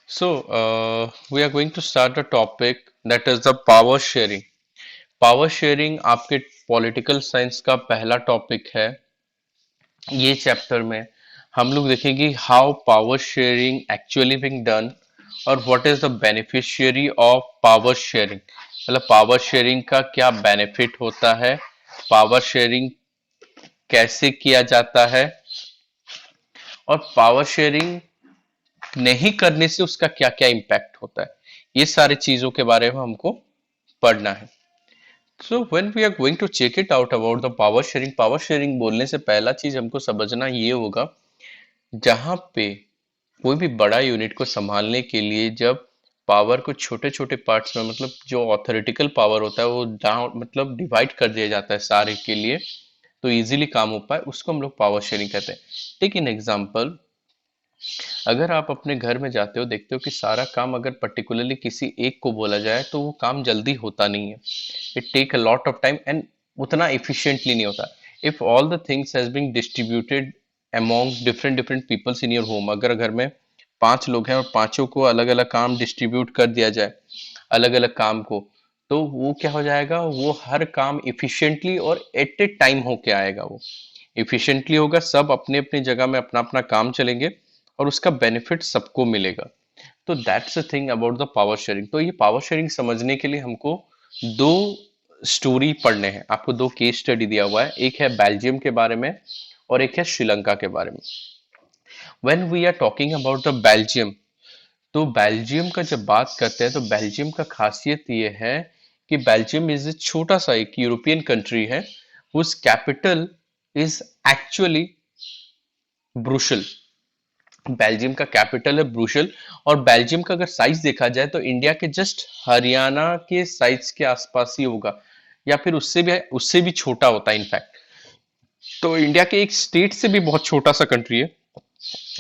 We are going to start the topic that is the power sharing. Power sharing आपके political science का पहला topic है। ये chapter में हम लोग देखेंगे how power sharing actually being done और what is the beneficiary of power sharing. मतलब पावर शेयरिंग का क्या बेनिफिट होता है, पावर शेयरिंग कैसे किया जाता है और पावर शेयरिंग नहीं करने से उसका क्या क्या इम्पैक्ट होता है। ये सारी चीजों के बारे में हमको पढ़ना है। So when we are going to check it out about the power sharing बोलने से पहला चीज हमको समझना ये होगा, जहां पे कोई भी बड़ा यूनिट को संभालने के लिए जब पावर को छोटे छोटे पार्ट्स में, मतलब जो ऑथोरिटिकल पावर होता है वो डाउन मतलब डिवाइड कर दिया जाता है सारे के लिए, तो इजीली काम हो पाए, उसको हम लोग पावर शेयरिंग कहते हैं। टेक इन एग्जांपल, अगर आप अपने घर में जाते हो देखते हो कि सारा काम अगर पर्टिकुलरली किसी एक को बोला जाए तो वो काम जल्दी होता नहीं है। It take a lot of time and उतना इफिशिएंटली नहीं होता। If all the things has been distributed among different different peoples in your home, अगर घर में 5 लोग हैं और पांचों को अलग अलग काम डिस्ट्रीब्यूट कर दिया जाए, अलग अलग काम को, तो वो क्या हो जाएगा, वो हर काम इफिशिएंटली और एट ए टाइम होके आएगा। वो इफिशिएंटली होगा, सब अपने अपनी जगह में अपना अपना काम चलेंगे और उसका बेनिफिट सबको मिलेगा। तो that's a thing about the power sharing. तो ये पावर शेयरिंग समझने के लिए हमको दो स्टोरी पढ़ने हैं। आपको दो केस स्टडी दिया हुआ है, एक है बेल्जियम के बारे में और एक है श्रीलंका के बारे में। When we are talking about the Belgium, तो बेल्जियम का जब बात करते हैं तो बेल्जियम का खासियत ये है कि बेल्जियम इज छोटा सा एक यूरोपियन कंट्री है, whose capital is actually Brussels. Belgium का कैपिटल है ब्रुशल। और बेल्जियम का अगर साइज देखा जाए तो इंडिया के जस्ट हरियाणा के साइज के आसपास ही होगा, या फिर उससे भी छोटा होता है इनफैक्ट। तो इंडिया के एक स्टेट से भी बहुत छोटा सा कंट्री है।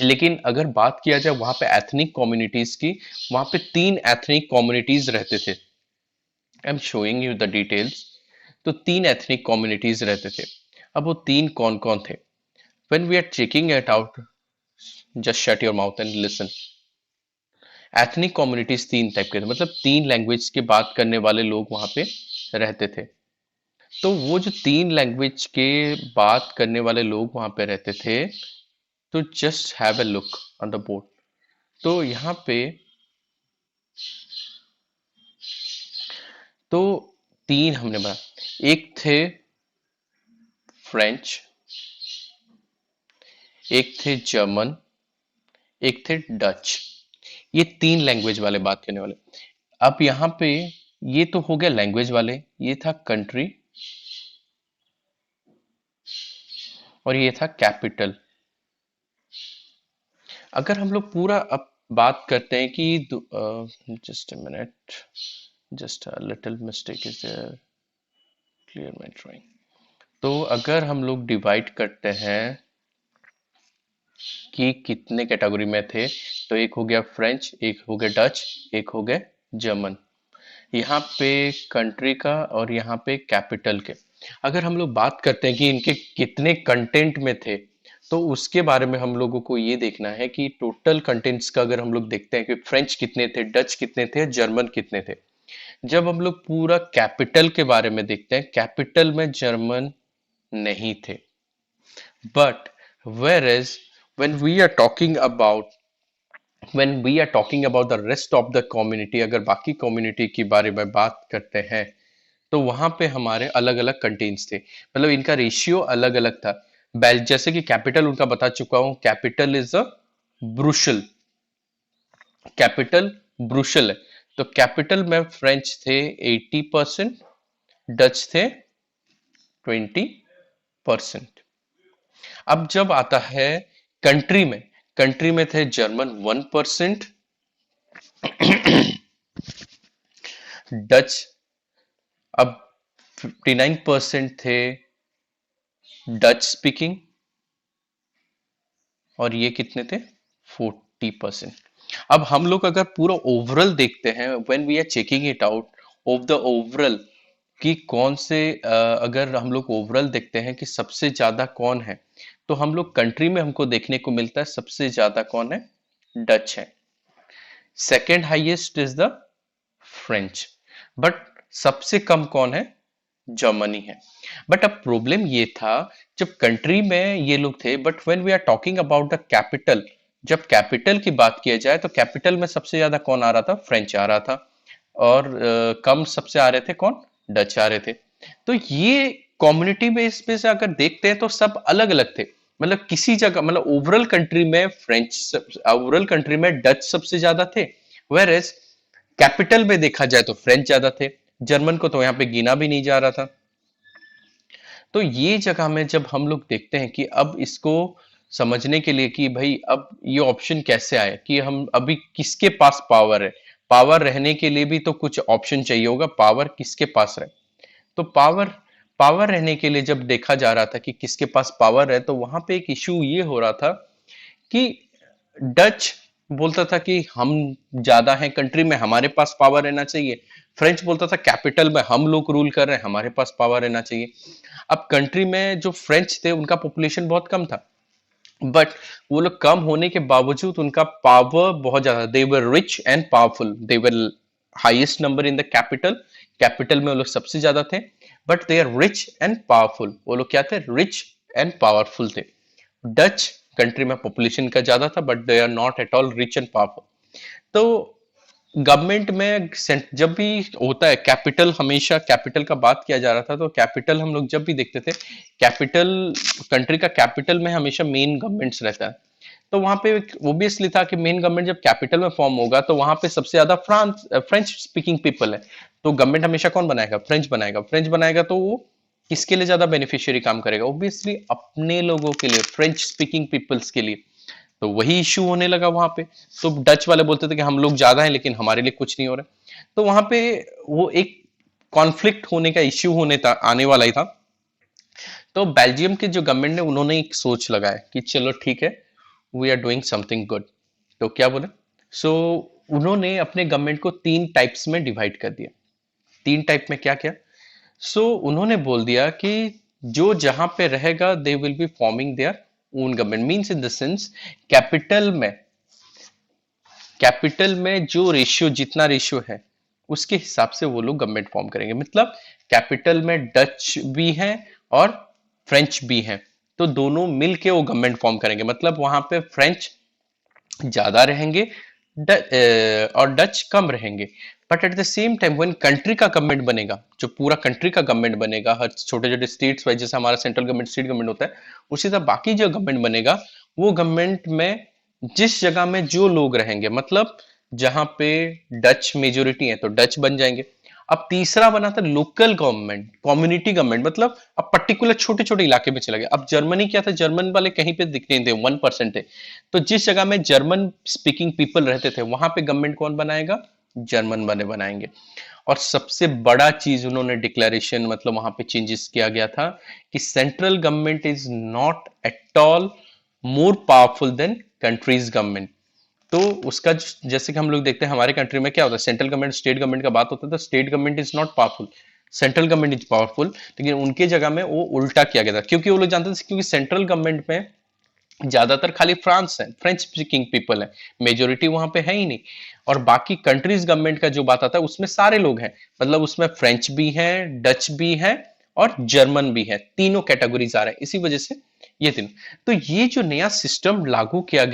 लेकिन अगर बात किया जाए वहां पे एथनिक कम्युनिटीज की, वहां पे 3 एथनिक कम्युनिटीज रहते थे। I am showing you the details. तो 3 एथनिक कम्युनिटीज रहते थे। अब वो 3 कौन कौन थे? When we are checking it out, just shut your mouth and listen. Ethnic communities 3 type के थे, मतलब 3 लैंग्वेज की बात करने वाले लोग वहां पे रहते थे। तो वो जो 3 लैंग्वेज के बात करने वाले लोग वहां पे रहते थे, तो just have a look on the board. तो यहाँ पे तो 3 हमने बना, एक थे फ्रेंच, एक थे जर्मन, एक थे डच। ये 3 लैंग्वेज वाले बात करने वाले। अब यहाँ पे ये तो हो गया लैंग्वेज वाले, ये था कंट्री और ये था कैपिटल। अगर हम लोग पूरा अब बात करते हैं कि just a minute, just a little mistake is there, clear my drawing. तो अगर हम लोग डिवाइड करते हैं कि कितने कैटेगरी में थे, तो एक हो गया फ्रेंच, एक हो गया डच, एक हो गया जर्मन। यहाँ पे कंट्री का और यहाँ पे कैपिटल के। अगर हम लोग बात करते हैं कि इनके कितने कंटेंट में थे, तो उसके बारे में हम लोगों को ये देखना है कि टोटल कंटेंट्स का अगर हम लोग देखते हैं कि फ्रेंच कितने थे, डच कितने थे, जर्मन कितने थे। जब हम लोग पूरा कैपिटल के बारे में देखते हैं, कैपिटल में जर्मन नहीं थे। But whereas when we are talking about when we are talking about the rest of the community, अगर बाकी कम्युनिटी के बारे में बात करते हैं, तो वहां पे हमारे अलग अलग कंटेंट्स थे, मतलब इनका रेशियो अलग अलग था। बेल जैसे कि कैपिटल उनका बता चुका हूं, कैपिटल इज अ ब्रुशल, कैपिटल ब्रुशल है। तो कैपिटल में फ्रेंच थे 80%, डच थे 20%। अब जब आता है कंट्री में, कंट्री में थे जर्मन 1%, डच अब 59% थे डच स्पीकिंग, और ये कितने थे 40%। अब हम लोग अगर पूरा ओवरऑल देखते हैं, when we are checking it out of the overall, कि कौन से अगर हम लोग ओवरऑल देखते हैं कि सबसे ज्यादा कौन है, तो हम लोग कंट्री में हमको देखने को मिलता है सबसे ज्यादा कौन है, डच है। Second highest is the French, but सबसे कम कौन है? जर्मनी है। बट अब प्रॉब्लम ये था, जब कंट्री में ये लोग थे, but when we are talking about the capital, जब कैपिटल की बात किया जाए तो कैपिटल में सबसे ज्यादा कौन आ रहा था? फ्रेंच आ रहा था। और कम सबसे आ रहे थे कौन? डच आ रहे थे। तो ये कम्युनिटी बेस पे से अगर देखते हैं तो सब अलग अलग थे। मतलब किसी जगह, मतलब ओवरऑल कंट्री में फ्रेंच, ओवरऑल कंट्री में डच सबसे ज्यादा थे, वेर एज कैपिटल में देखा जाए तो फ्रेंच ज्यादा थे। जर्मन को तो यहाँ पे गिना भी नहीं जा रहा था। तो ये जगह में जब हम लोग देखते हैं कि अब इसको समझने के लिए कि भाई अब ये ऑप्शन कैसे आए कि हम अभी किसके पास पावर है, पावर रहने के लिए भी तो कुछ ऑप्शन चाहिए होगा, पावर किसके पास रहे। तो पावर पावर रहने के लिए जब देखा जा रहा था कि किसके पास पावर है, तो वहां पे एक इश्यू ये हो रहा था कि डच बोलता था कि हम ज्यादा हैं कंट्री में, हमारे पास पावर रहना चाहिए। फ्रेंच बोलता था कैपिटल में हम लोग रूल कर रहे हैं, हमारे पास पावर रहना चाहिए। अब कंट्री में जो फ्रेंच थे उनका पॉपुलेशन बहुत कम था, बट वो लोग कम होने के बावजूद उनका पावर बहुत ज्यादा, they were rich and powerful, they were highest number in the capital. Capital में वो लोग सबसे ज्यादा थे, but they are rich and powerful. वो लोग क्या थे? रिच एंड पावरफुल थे। डच कंट्री में पॉपुलेशन का ज्यादा था, but they are not at all rich and powerful. तो गवर्नमेंट में जब भी होता है कैपिटल, हमेशा कैपिटल का बात किया जा रहा था, तो कैपिटल हम लोग जब भी देखते थे, कैपिटल, कंट्री का कैपिटल में हमेशा मेन गवर्नमेंट्स रहता है। तो वहां पे ओबियसली था कि मेन गवर्नमेंट जब कैपिटल में फॉर्म होगा तो वहां पे सबसे ज्यादा फ्रेंच स्पीकिंग पीपल है। तो गवर्नमेंट हमेशा कौन बनाएगा? फ्रेंच बनाएगा। फ्रेंच बनाएगा तो वो किसके लिए ज्यादा बेनिफिशियरी काम करेगा? ओबियसली अपने लोगों के लिए, फ्रेंच स्पीकिंग पीपल्स के लिए। तो वही इश्यू होने लगा वहां पे। तो डच वाले बोलते थे कि हम लोग ज्यादा हैं लेकिन हमारे लिए कुछ नहीं हो रहा। तो वहां पे वो एक कॉन्फ्लिक्ट होने का इश्यू होने था, आने वाला ही था। तो बेल्जियम के जो गवर्नमेंट ने, उन्होंने एक सोच लगाया कि चलो ठीक है, we are doing something good. तो क्या बोले? सो उन्होंने अपने गवर्नमेंट को 3 टाइप्स में डिवाइड कर दिया। 3 टाइप में क्या क्या? उन्होंने बोल दिया कि जो जहां पे रहेगा they will be forming their own government, means in the sense capital में, कैपिटल में जो रेशियो, जितना रेशियो है उसके हिसाब से वो लोग गवर्नमेंट फॉर्म करेंगे। मतलब कैपिटल में डच भी हैं और फ्रेंच भी हैं, तो दोनों मिलके वो गवर्नमेंट फॉर्म करेंगे। मतलब वहां पे फ्रेंच ज्यादा रहेंगे, और डच कम रहेंगे। But at the same time when country का गवर्नमेंट बनेगा, जो पूरा कंट्री का गवर्नमेंट बनेगा, हर छोटे छोटे स्टेट्स वाइज, जैसे हमारा सेंट्रल गवर्नमेंट स्टेट गवर्नमेंट होता है, उसी तरह बाकी जो गवर्नमेंट बनेगा, वो गवर्नमेंट में जिस जगह में जो लोग रहेंगे, मतलब जहां पे डच मेजोरिटी है तो डच बन जाएंगे। अब तीसरा बना था लोकल गवर्नमेंट, कम्युनिटी गवर्नमेंट। मतलब अब पर्टिकुलर छोटे छोटे इलाके में चला गया। अब जर्मनी क्या था? जर्मन वाले कहीं पे दिखते थे, 1% थे। तो जिस जगह में जर्मन स्पीकिंग पीपल रहते थे, वहां पे गवर्नमेंट कौन बनाएगा? जर्मन वाले बनाएंगे। और सबसे बड़ा चीज उन्होंने डिक्लेरेशन, मतलब वहां पे चेंजेस किया गया था कि central government is not at all more powerful than countries government. तो उसका जैसे कि हम लोग देखते हैं हमारे कंट्री में क्या होता है, सेंट्रल गवर्नमेंट स्टेट गवर्नमेंट का बात होता है तो state government is not powerful, central government is powerful. लेकिन उनके जगह में वो उल्टा किया गया था, क्योंकि वो लोग जानते थे क्योंकि सेंट्रल गवर्नमेंट में ज्यादातर खाली फ्रांस है, फ्रेंच स्पीकिंग पीपल है, मेजोरिटी वहां पे है ही नहीं। और बाकी कंट्रीज गवर्नमेंट का जो बात आता है उसमें सारे लोग हैं, मतलब उसमें फ्रेंच भी है, डच भी है और जर्मन भी है, तीनों कैटेगरीज आ रहे हैं। इसी वजह से ये तीन। तो ये जो नया सिस्टम लागू किया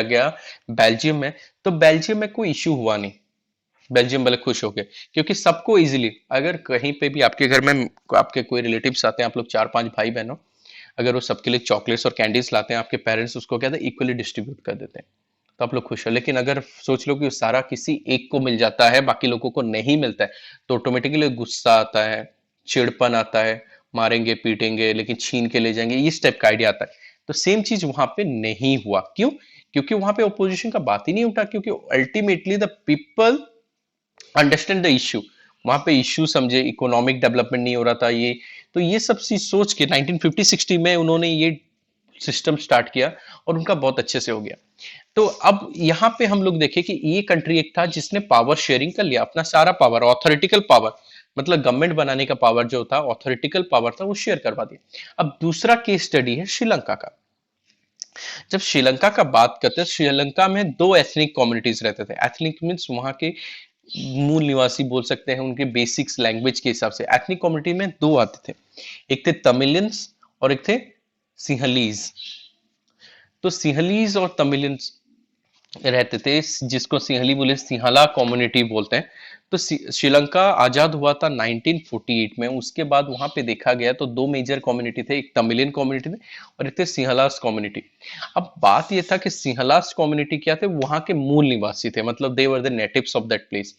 गया बेल्जियम में, तो बेल्जियम में कोई इश्यू हुआ नहीं। बेल्जियम वाले खुश हो गए, क्योंकि सबको इजीली, अगर कहीं पे भी आपके घर में आपके कोई रिलेटिव्स आते हैं, आप लोग 4-5 भाई बहनों, अगर वो सबके लिए चॉकलेट्स और कैंडीज लाते हैं, आपके पेरेंट्स उसको क्या है, इक्वली डिस्ट्रीब्यूट कर देते हैं, तो आप लोग खुश हो। लेकिन अगर सोच लो कि वो सारा किसी एक को मिल जाता है, बाकी लोगों को नहीं मिलता है, तो ऑटोमेटिकली गुस्सा आता है, चिड़पन आता है, मारेंगे पीटेंगे लेकिन छीन के ले जाएंगे, इस टाइप का आइडिया आता है। तो सेम चीज वहां पे नहीं हुआ। क्यों? क्योंकि वहां पे ओपोजिशन का बात ही नहीं उठा, क्योंकि ultimately the people understand the issue. वहां पे इश्यू समझे, इकोनॉमिक डेवलपमेंट नहीं हो रहा था ये। तो ये सब चीज सोच के 1950-60 में उन्होंने ये सिस्टम स्टार्ट किया और उनका बहुत अच्छे से हो गया। तो अब यहाँ पे हम लोग देखें कि ये कंट्री एक था जिसने पावर शेयरिंग कर लिया, अपना सारा पावर, ऑथोरिटिकल पावर, मतलब गवर्नमेंट बनाने का पावर जो था, ऑथोरिटिकल पावर था, वो शेयर करवा दिया। अब दूसरा केस स्टडी है श्रीलंका का। जब श्रीलंका का बात करते हैं, श्रीलंका में दो एथनिक कम्युनिटीज रहते थे। एथनिक मीन्स वहां के मूल निवासी बोल सकते हैं, उनके बेसिक्स लैंग्वेज के हिसाब से। एथनिक कम्युनिटी में दो आते थे, एक थे तमिलियंस और एक थे सिंहलीज। तो सिंहलीज और तमिलियंस रहते थे, जिसको सिंहली बोले, सिंहला कम्युनिटी बोलते हैं। तो श्रीलंका आजाद हुआ था 1948 में। उसके बाद वहां पे देखा गया तो दो मेजर कम्युनिटी थे, एक तमिलियन कम्युनिटी थे और एक थे सिंहलास कम्युनिटी। अब बात यह था कि सिंहलास कम्युनिटी क्या थे, वहां के मूल निवासी थे, मतलब they were the natives of that place.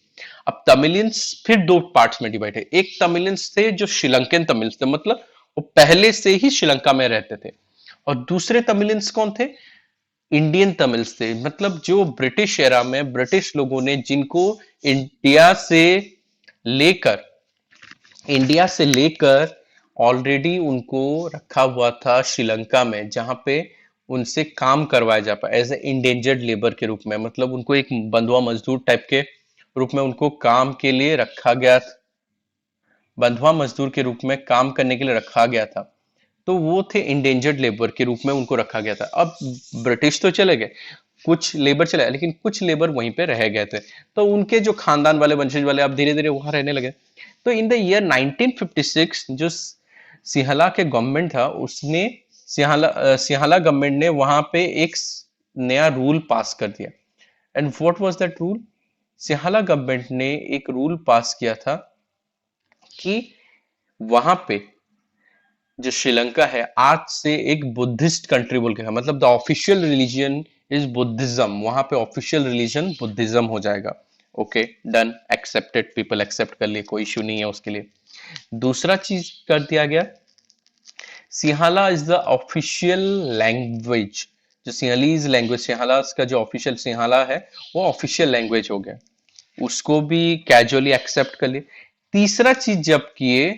अब तमिलियंस फिर दो पार्ट्स में डिवाइड है। एक तमिलियंस थे जो श्रीलंकन तमिल्स थे, मतलब वो पहले से ही श्रीलंका में रहते थे। और दूसरे तमिलियंस कौन थे, इंडियन तमिल्स थे, मतलब जो ब्रिटिश एरा में ब्रिटिश लोगों ने जिनको इंडिया से लेकर इंडिया से लेकर ऑलरेडी उनको रखा हुआ था श्रीलंका में, जहां पे उनसे काम करवाया जा पाए एज ए इंडेंजर्ड लेबर के रूप में, मतलब उनको एक बंधुआ मजदूर टाइप के रूप में उनको काम के लिए रखा गया, बंधुआ मजदूर के रूप में काम करने के लिए रखा गया था। तो वो थे इंडेंजर्ड लेबर के रूप में उनको रखा गया था। अब ब्रिटिश तो चले गए, कुछ लेबर चले, लेकिन कुछ लेबर वहीं पे रह गए थे। तो उनके जो खानदान वाले वंशज वाले अब धीरे धीरे वहां रहने लगे। तो इन द ईयर 1956 जो सिंहला के गवर्नमेंट था, उसने सिंहला गवर्नमेंट ने वहां पे एक नया रूल पास कर दिया। And what was that rule, Sinhala government ने एक रूल पास किया था कि वहां पे जो श्रीलंका है आज से एक बुद्धिस्ट कंट्री बोल के है, मतलब the official religion is Buddhism, वहां पे ऑफिशियल रिलीजन बुद्धिज्म हो जाएगा। Okay done, accepted, people accept कर लिए, कोई इशू नहीं है उसके लिए। दूसरा चीज कर दिया गया, Sinhala is the official language, जो सिंहलीज लैंग्वेज, सिंहला का जो ऑफिशियल सिंहला है वो ऑफिशियल लैंग्वेज हो गया, उसको भी कैजुअली एक्सेप्ट कर लिए। तीसरा चीज जब किए,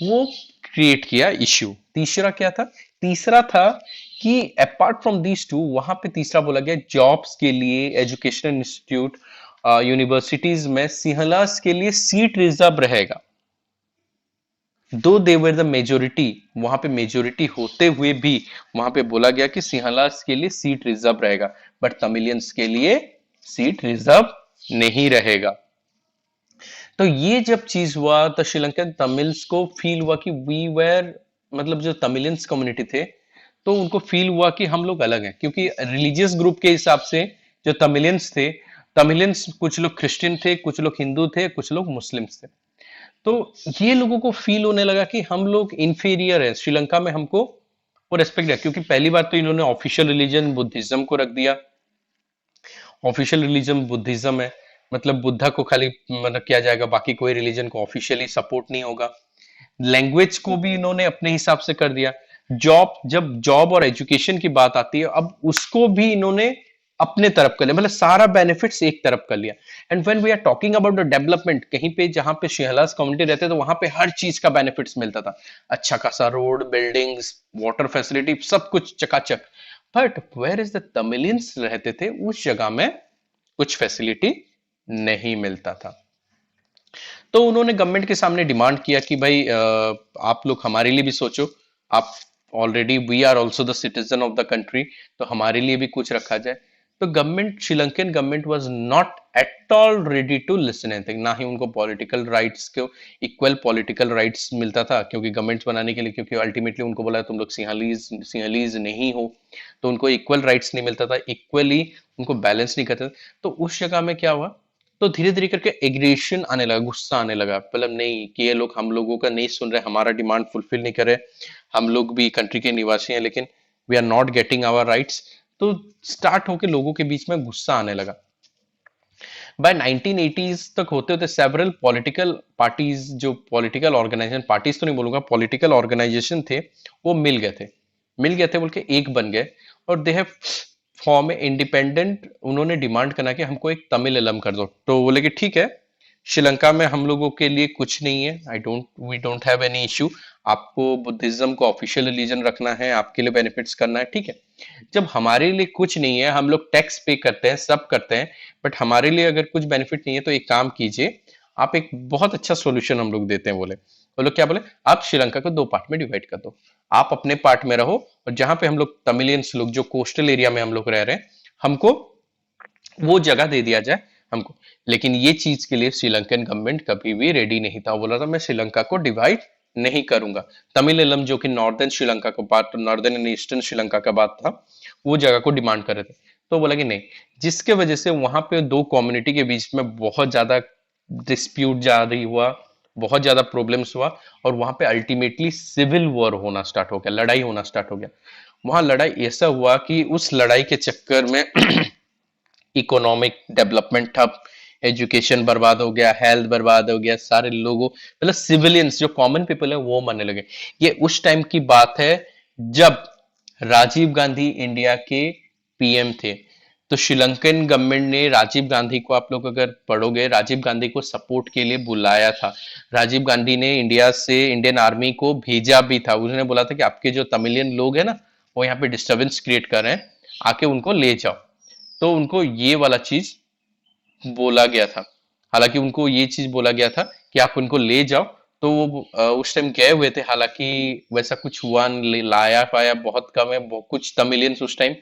वो क्रिएट किया इश्यू। तीसरा क्या था, तीसरा था कि अपार्ट फ्रॉम दीज टू, वहां पे तीसरा बोला गया जॉब्स के लिए, एजुकेशनल इंस्टीट्यूट, यूनिवर्सिटीज में सिंहलास के लिए सीट रिजर्व रहेगा। दो दे वर द मेजोरिटी, वहां पे मेजोरिटी होते हुए भी वहां पे बोला गया कि सिंहलास के लिए सीट रिजर्व रहेगा, बट तमिलियंस के लिए सीट रिजर्व नहीं रहेगा। तो ये जब चीज हुआ तो श्रीलंकन तमिल्स को फील हुआ कि वी वेर, मतलब जो तमिलियंस कम्युनिटी थे, तो उनको फील हुआ कि हम लोग अलग हैं, क्योंकि रिलीजियस ग्रुप के हिसाब से जो तमिलियंस थे, तमिलियंस कुछ लोग क्रिश्चियन थे, कुछ लोग हिंदू थे, कुछ लोग मुस्लिम्स थे। तो ये लोगों को फील होने लगा कि हम लोग इंफीरियर है, श्रीलंका में हमको वो रेस्पेक्ट है, क्योंकि पहली बात तो इन्होंने ऑफिशियल रिलीजन बुद्धिज्म को रख दिया। ऑफिशियल रिलीजन बुद्धिज्म है, मतलब बुद्धा को खाली मतलब किया जाएगा, बाकी कोई रिलीजन को ऑफिशियली सपोर्ट नहीं होगा। लैंग्वेज को भी इन्होंने अपने हिसाब से कर दिया। जब जॉब और एजुकेशन की बात आती है, अब उसको भी इन्होंने अपने तरफ कर लिया, मतलब सारा बेनिफिट्स एक तरफ कर लिया। And when we are talking about the development, कहीं पे जहां पे शिहलास कम्युनिटी रहते तो वहां पे हर चीज का बेनिफिट्स मिलता था, अच्छा खासा रोड, बिल्डिंग्स, वाटर फैसिलिटी, सब कुछ चकाचक। But where is the Tamilians रहते थे, उस जगह में कुछ फैसिलिटी नहीं मिलता था। तो उन्होंने गवर्नमेंट के सामने डिमांड किया कि भाई आप लोग हमारे लिए भी सोचो, आप already, we are also the citizen of the country, तो हमारे लिए भी कुछ रखा जाए। तो government, Sri Lankan government was not at all ready to listen anything, ना ही उनको पॉलिटिकल राइट्स को इक्वल पॉलिटिकल राइट्स मिलता था, क्योंकि गवर्नमेंट्स बनाने के लिए, क्योंकि अल्टीमेटली उनको बोला तुम लोग सिंहलीज नहीं हो, तो उनको इक्वल राइट्स नहीं मिलता था, इक्वली उनको बैलेंस नहीं करता था। तो उस जगह में क्या हुआ, तो धीरे धीरे करके एग्रेशन आने लगा, गुस्सा आने लगा, मतलब नहीं कि ये लोग हम लोगों का नहीं सुन रहे, हमारा डिमांड फुलफिल नहीं कर रहे, हम लोग भी कंट्री के निवासी हैं लेकिन we are not getting our rights. तो स्टार्ट होके लोगों के बीच में गुस्सा आने लगा। बाय 1980s तक होते होते सेवरल पॉलिटिकल पार्टीज, जो पॉलिटिकल ऑर्गेनाइजेशन, पार्टीज तो नहीं बोलूंगा, पॉलिटिकल ऑर्गेनाइजेशन थे, वो मिल गए थे बोल के एक बन गए, और दे हैव फॉर्म इंडिपेंडेंट। उन्होंने डिमांड करना कि हमको एक तमिल इलम कर दो, तो बोले कि ठीक है, श्रीलंका में हम लोगों के लिए कुछ नहीं है, we don't have any issue, आपको बुद्धिज्म को ऑफिशियल रिलीजन रखना है, आपके लिए बेनिफिट्स करना है, ठीक है। जब हमारे लिए कुछ नहीं है, हम लोग टैक्स पे करते हैं, सब करते हैं, बट हमारे लिए अगर कुछ बेनिफिट नहीं है, तो एक काम कीजिए, आप एक बहुत अच्छा सॉल्यूशन हम लोग देते हैं, बोले वो लोग क्या बोले, आप श्रीलंका को 2 पार्ट में डिवाइड कर दो, आप अपने पार्ट में रहो और जहां पे हम लोग तमिलियंस लोग जो कोस्टल एरिया में हम लोग रह रहे हैं, हमको वो जगह दे दिया जाए हमको। लेकिन ये चीज के लिए श्रीलंकन गवर्नमेंट कभी भी रेडी नहीं था। वो बोला था मैं श्रीलंका को डिवाइड नहीं करूंगा। तमिलम जो कि नॉर्दर्न श्रीलंका का बात, नॉर्दर्न एंड ईस्टर्न श्रीलंका का बात था, वो जगह को डिमांड कर रहे थे। तो बोला कि नहीं, जिसके वजह से वहां पे दो कम्युनिटी के बीच में बहुत ज्यादा डिस्प्यूट जारी हुआ, बहुत ज्यादा प्रॉब्लम्स हुआ और वहां पे अल्टीमेटली सिविल वॉर होना स्टार्ट हो गया, लड़ाई होना स्टार्ट हो गया। वहां लड़ाई ऐसा हुआ कि उस लड़ाई के चक्कर में इकोनॉमिक डेवलपमेंट ठप, एजुकेशन बर्बाद हो गया, हेल्थ बर्बाद हो गया, सारे लोगों मतलब सिविलियंस जो कॉमन पीपल है वो मरने लगे। ये उस टाइम की बात है जब राजीव गांधी इंडिया के पीएम थे। तो श्रीलंकन गवर्नमेंट ने राजीव गांधी को, आप लोग अगर पढ़ोगे, राजीव गांधी को सपोर्ट के लिए बुलाया था। राजीव गांधी ने इंडिया से इंडियन आर्मी को भेजा भी था। उसने बोला था कि आपके जो तमिलियन लोग हैं ना, वो यहाँ पे डिस्टर्बेंस क्रिएट कर रहे हैं, आके उनको ले जाओ। तो उनको ये वाला चीज बोला गया था। हालांकि उनको ये चीज बोला गया था कि आप उनको ले जाओ। तो वो उस टाइम गए हुए थे, हालांकि वैसा कुछ हुआ लाया पाया बहुत कम है। कुछ तमिलियंस उस टाइम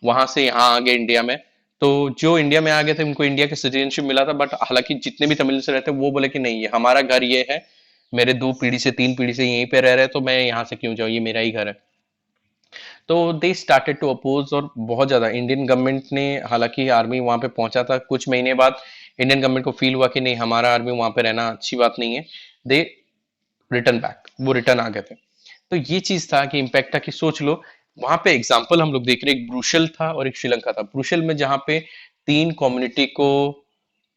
वहां से यहाँ आ गए इंडिया में। तो जो इंडिया में आ गए थे उनको इंडिया के सिटीजनशिप मिला था। बट हालांकि जितने भी तमिलियंस रहते वो बोले कि नहीं, ये हमारा घर ये है, मेरे 2 पीढ़ी से 3 पीढ़ी से यहीं पे रह रहे, तो मैं यहाँ से क्यों जाऊँ, ये मेरा ही घर है। तो दे स्टार्टेड टू अपोज और बहुत ज्यादा इंडियन गवर्नमेंट ने, हालांकि आर्मी वहां पे पहुंचा था कुछ महीने बाद, इंडियन गवर्नमेंट को फील हुआ कि नहीं, हमारा आर्मी वहां पे रहना अच्छी बात नहीं है। दे रिटर्न बैक, वो रिटर्न आ गए थे। तो ये चीज था कि इम्पैक्ट था कि सोच लो, वहां पे एग्जाम्पल हम लोग देख रहे, एक ब्रुशल था और एक श्रीलंका था। ब्रुशल में जहां पे तीन कम्युनिटी को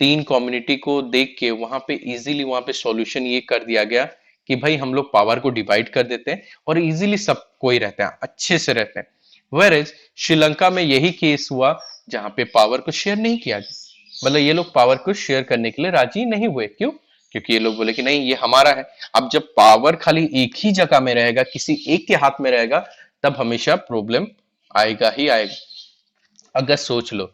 तीन कम्युनिटी को देख के वहां पे इजीली वहां पे सॉल्यूशन ये कर दिया गया कि भाई हम लोग पावर को डिवाइड कर देते हैं और इजीली सब कोई रहते हैं, अच्छे से रहते हैं। वेयरएज श्रीलंका में यही केस हुआ जहां पे पावर को शेयर नहीं किया गया। मतलब ये लोग पावर को शेयर करने के लिए राजी नहीं हुए। क्यों? क्योंकि ये लोग बोले कि नहीं, ये हमारा है। अब जब पावर खाली एक ही जगह में रहेगा, किसी एक के हाथ में रहेगा, तब हमेशा प्रॉब्लम आएगा ही आएगा। अगर सोच लो,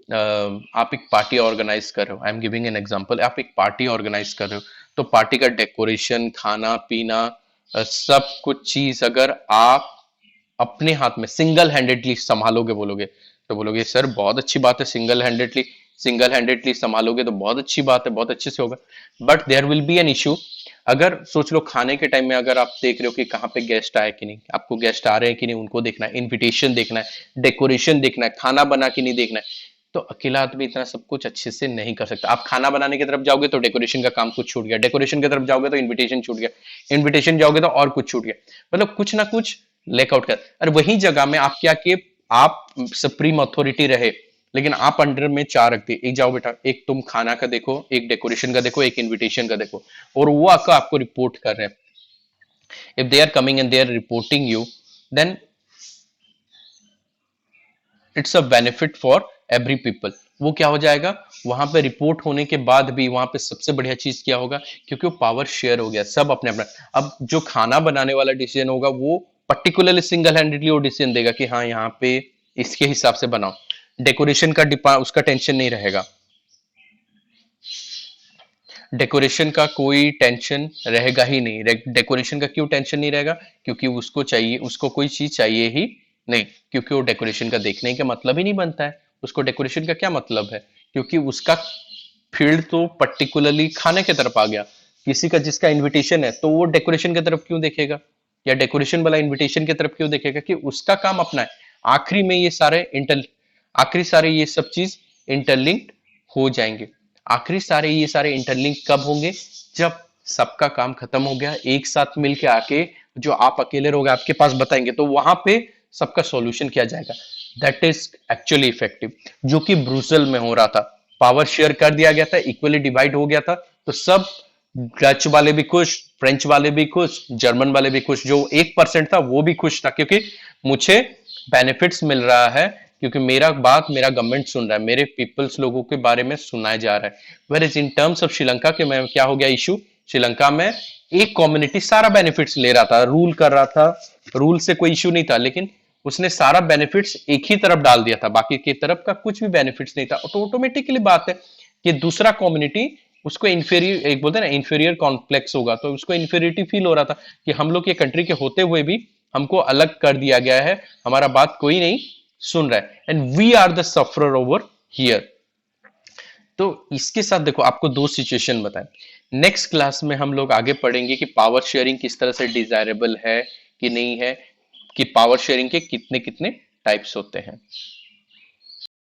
आप एक पार्टी ऑर्गेनाइज कर रहे हो, I am giving an example, आप एक पार्टी ऑर्गेनाइज कर रहे हो, तो पार्टी का डेकोरेशन, खाना पीना, सब कुछ चीज अगर आप अपने हाथ में सिंगल हैंडेडली संभालोगे, बोलोगे तो बोलोगे सर बहुत अच्छी बात है, सिंगल हैंडेडली संभालोगे तो बहुत अच्छी बात है, बहुत अच्छे से होगा। But there will be an issue. अगर सोच लो खाने के टाइम में अगर आप देख रहे हो कि कहाँ पे गेस्ट आए कि नहीं, आपको गेस्ट आ रहे हैं कि नहीं उनको देखना है, इनविटेशन देखना है, डेकोरेशन देखना है, खाना बना कि नहीं देखना है, तो अकेला आदमी इतना सब कुछ अच्छे से नहीं कर सकता। आप खाना बनाने की तरफ जाओगे तो डेकोरेशन का काम कुछ छूट गया, डेकोरेशन की तरफ जाओगे तो इनविटेशन छूट गया, इनविटेशन जाओगे तो और कुछ छूट गया। मतलब कुछ ना कुछ लेकआउट कर। और वही जगह में आप क्या कि आप सुप्रीम अथॉरिटी रहे, लेकिन आप अंडर में 4 रखते, एक जाओ बेटा, एक तुम खाना का देखो, एक डेकोरेशन का देखो, एक इनविटेशन का देखो, और वो आपको रिपोर्ट कर रहे हैं। If they are coming and they are reporting you, then it's a benefit for every people. वो क्या हो जाएगा, वहां पे रिपोर्ट होने के बाद भी वहां पे सबसे बढ़िया चीज क्या होगा, क्योंकि वो पावर शेयर हो गया, सब अपने अपना। अब जो खाना बनाने वाला डिसीजन होगा वो पर्टिकुलरली सिंगल हैंडेडली वो डिसीजन देगा कि हाँ यहाँ पे इसके हिसाब से बनाओ। डेकोरेशन का डिपा उसका टेंशन नहीं रहेगा, डेकोरेशन का कोई टेंशन रहेगा ही नहीं। डेकोरेशन का क्यों टेंशन नहीं रहेगा, क्योंकि उसको चाहिए, उसको कोई चीज चाहिए ही नहीं, क्योंकि वो डेकोरेशन का देखने का मतलब ही नहीं बनता है। उसको डेकोरेशन का क्या मतलब है, क्योंकि उसका फील्ड तो पर्टिकुलरली खाने की तरफ आ गया। किसी का जिसका इनविटेशन है तो वो डेकोरेशन की तरफ क्यों देखेगा, या डेकोरेशन वाला इनविटेशन की तरफ क्यों देखेगा, कि उसका काम अपना है। आखिरी में ये सारे इंटर आखिरी सारे ये सब चीज इंटरलिंक्ड हो जाएंगे। आखिरी सारे ये सारे इंटरलिंक कब होंगे, जब सबका काम खत्म हो गया, एक साथ मिलके आके जो आप अकेले रहोगे आपके पास बताएंगे, तो वहां पे सबका सॉल्यूशन किया जाएगा। दैट इज एक्चुअली इफेक्टिव, जो कि ब्रुसेल में हो रहा था। पावर शेयर कर दिया गया था, इक्वली डिवाइड हो गया था, तो सब डच वाले भी खुश, फ्रेंच वाले भी खुश, जर्मन वाले भी खुश, जो 1% था वो भी खुश था, क्योंकि मुझे बेनिफिट्स मिल रहा है, क्योंकि मेरा बात मेरा गवर्नमेंट सुन रहा है, मेरे पीपल्स लोगों के बारे में सुनाया जा रहा है। Where is in terms of Sri Lanka के में क्या हो गया इशू, श्रीलंका में एक कम्युनिटी सारा बेनिफिट्स ले रहा था, रूल कर रहा था, रूल से कोई इशू नहीं था, लेकिन उसने सारा बेनिफिट्स एक ही तरफ डाल दिया था, बाकी की तरफ का कुछ भी बेनिफिट्स नहीं था। तो ऑटोमेटिकली बात है कि दूसरा कम्युनिटी उसको इंफेरियर, एक बोलते हैं ना इंफेरियर कॉम्प्लेक्स होगा, तो उसको इंफेरिटी फील हो रहा था कि हम लोग के कंट्री के होते हुए भी हमको अलग कर दिया गया है, हमारा बात कोई नहीं सुन रहा है, and we are the sufferer over here. तो इसके साथ देखो आपको दो सिचुएशन बताएं। नेक्स्ट क्लास में हम लोग आगे पढ़ेंगे कि पावर शेयरिंग किस तरह से डिजायरेबल है कि नहीं है, कि पावर शेयरिंग के कितने कितने टाइप्स होते हैं।